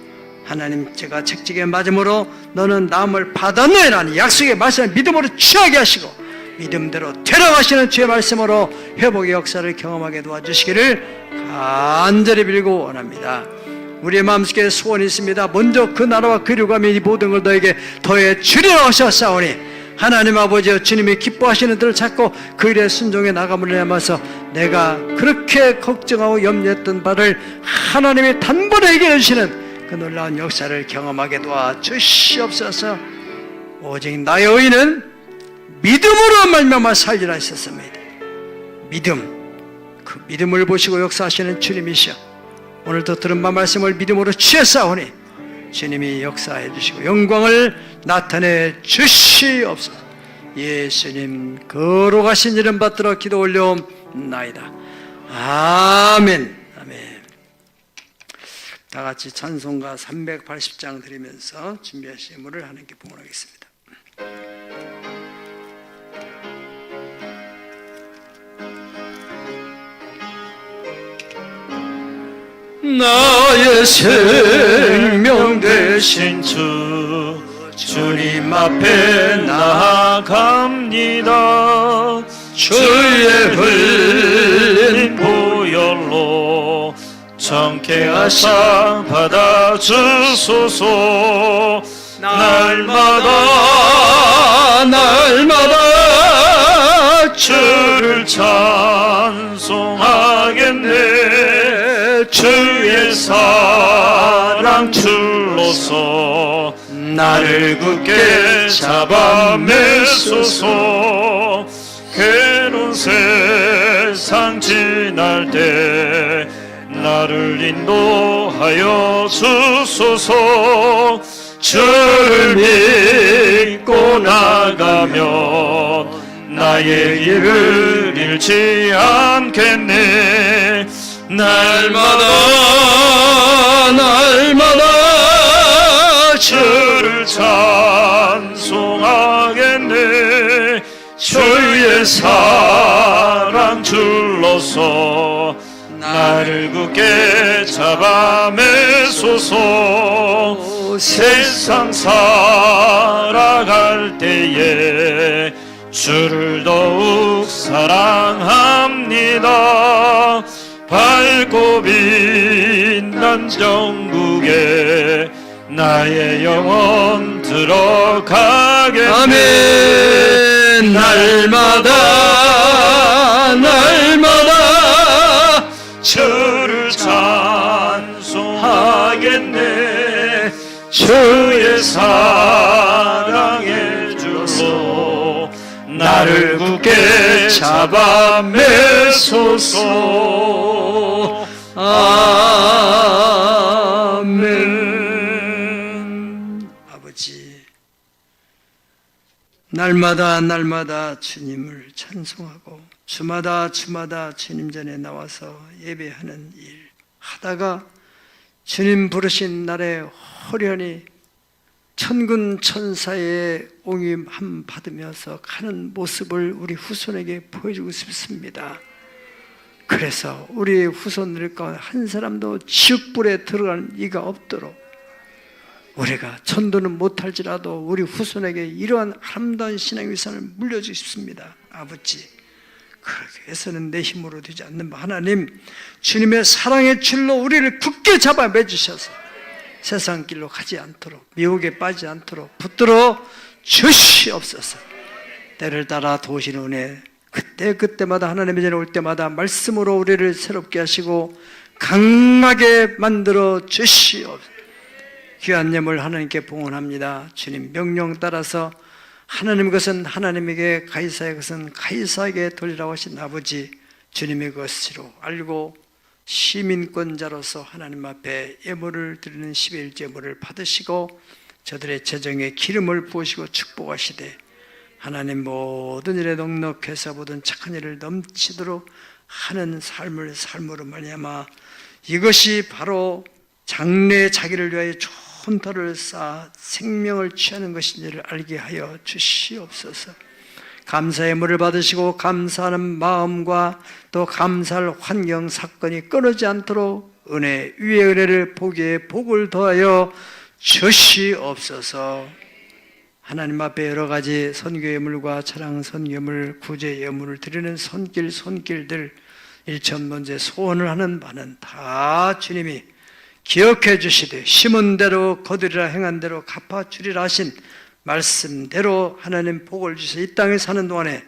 하나님, 제가 책찍에 맞음으로 너는 나음을 받았느니라는 약속의 말씀을 믿음으로 취하게 하시고 믿음대로 되어가시는 주의 말씀으로 회복의 역사를 경험하게 도와주시기를 간절히 빌고 원합니다. 우리의 마음속에 소원이 있습니다. 먼저 그 나라와 그 일감이 이 모든 걸 너에게 더해 주리라 하셨사오니 하나님 아버지여, 주님이 기뻐하시는 들을 찾고 그 일에 순종해 나감으로 남아서 내가 그렇게 걱정하고 염려했던 바를 하나님이 단번에 해결해 주시는 그 놀라운 역사를 경험하게 도와 주시옵소서. 오직 나의 의인은 믿음으로 말미암아 살리라 하셨습니다. 믿음, 그 믿음을 보시고 역사하시는 주님이시여, 오늘도 들은 바 말씀을 믿음으로 취했사오니 주님이 역사해 주시고 영광을 나타내 주시옵소서. 예수님 거룩하신 이름 받들어 기도 올려옵나이다. 아멘. 아멘. 다 같이 찬송가 380장 드리면서 준비하신 예물을 하나님께 봉헌하겠습니다. 나의 생명 되신 주 주님 앞에 나아갑니다. 주의 흘린 보혈로 정케 하사 받아주소서. 날마다 주를 찬송하겠네. 주의 사랑 줄로서 나를 굳게 잡아 매소서. 괴로운 세상 지날 때 나를 인도하여 주소서. 주를 믿고 나가면 나의 길을 잃지 않겠네. 날마다 주를 찬송하겠네. 주의 사랑 줄로서 나를 굳게 잡아 매소서. 세상 살아갈 때에 주를 더욱 사랑합니다. 밝고 빛난 정국에 나의 영혼 들어가겠네. 아멘. 날마다 주를 찬송하겠네. 주의 사랑의 줄로 나를 굳게 잡아 매소서. 아멘. 아버지, 날마다 주님을 찬송하고 주마다 주님 전에 나와서 예배하는 일 하다가 주님 부르신 날에 호련히 천군 천사의 옹임함 받으면서 가는 모습을 우리 후손에게 보여주고 싶습니다. 그래서 우리 후손들 가운데 한 사람도 지옥불에 들어가는 이가 없도록 우리가 전도는 못할지라도 우리 후손에게 이러한 아름다운 신앙의 위산을 물려주십습니다. 아버지, 그렇게 해서는 내 힘으로 되지 않는 바 하나님, 주님의 사랑의 줄로 우리를 굳게 잡아 매주셔서 세상 길로 가지 않도록, 미혹에 빠지지 않도록 붙들어 주시옵소서. 때를 따라 도우시는 은혜, 그때마다 하나님의 전에 올 때마다 말씀으로 우리를 새롭게 하시고 강하게 만들어 주시옵소서. 귀한 예물 하나님께 봉헌합니다. 주님 명령 따라서 하나님의 것은 하나님에게, 가이사의 것은 가이사에게 돌리라고 하신 아버지, 주님의 것으로 알고 시민권자로서 하나님 앞에 예물을 드리는 11조 예물을 받으시고 저들의 재정에 기름을 부으시고 축복하시되 하나님 모든 일에 넉넉해서 모든 착한 일을 넘치도록 하는 삶으로 말미암아 이것이 바로 장래의 자기를 위하여 좋은 터를 쌓아 생명을 취하는 것인지를 알게 하여 주시옵소서. 감사의 물을 받으시고 감사하는 마음과 또 감사할 환경 사건이 끊어지지 않도록 은혜 위에 은혜를 복에 복을 더하여 주시옵소서. 하나님 앞에 여러 가지 선교 예물과 차량 선교 예물, 구제 예물을 드리는 손길들 일천번째 소원을 하는 바는 다 주님이 기억해 주시되 심은 대로 거두리라 행한 대로 갚아주리라 하신 말씀대로 하나님 복을 주셔서 이 땅에 사는 동안에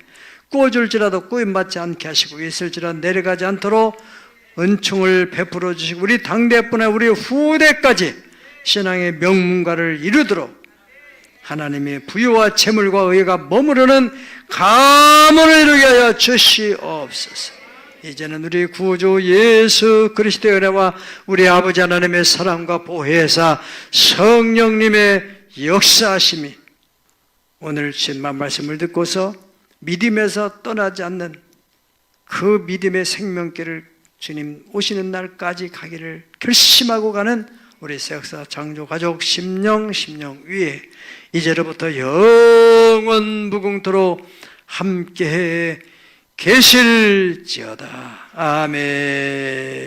꾸어줄지라도 꾸임받지 않게 하시고 있을지라도 내려가지 않도록 은총을 베풀어 주시고 우리 당대뿐만 우리 후대까지 신앙의 명문가를 이루도록 하나님의 부유와 재물과 의가 머무르는 가문을 이루게 하여 주시옵소서. 이제는 우리 구주 예수 그리스도의 은혜와 우리 아버지 하나님의 사랑과 보혜사 성령님의 역사하심이 오늘 주님의 말씀을 듣고서 믿음에서 떠나지 않는 그 믿음의 생명길을 주님 오시는 날까지 가기를 결심하고 가는 우리 새역사 장조 가족 심령 위에 이제로부터 영원 무궁토록 함께해 계실지어다. 아멘.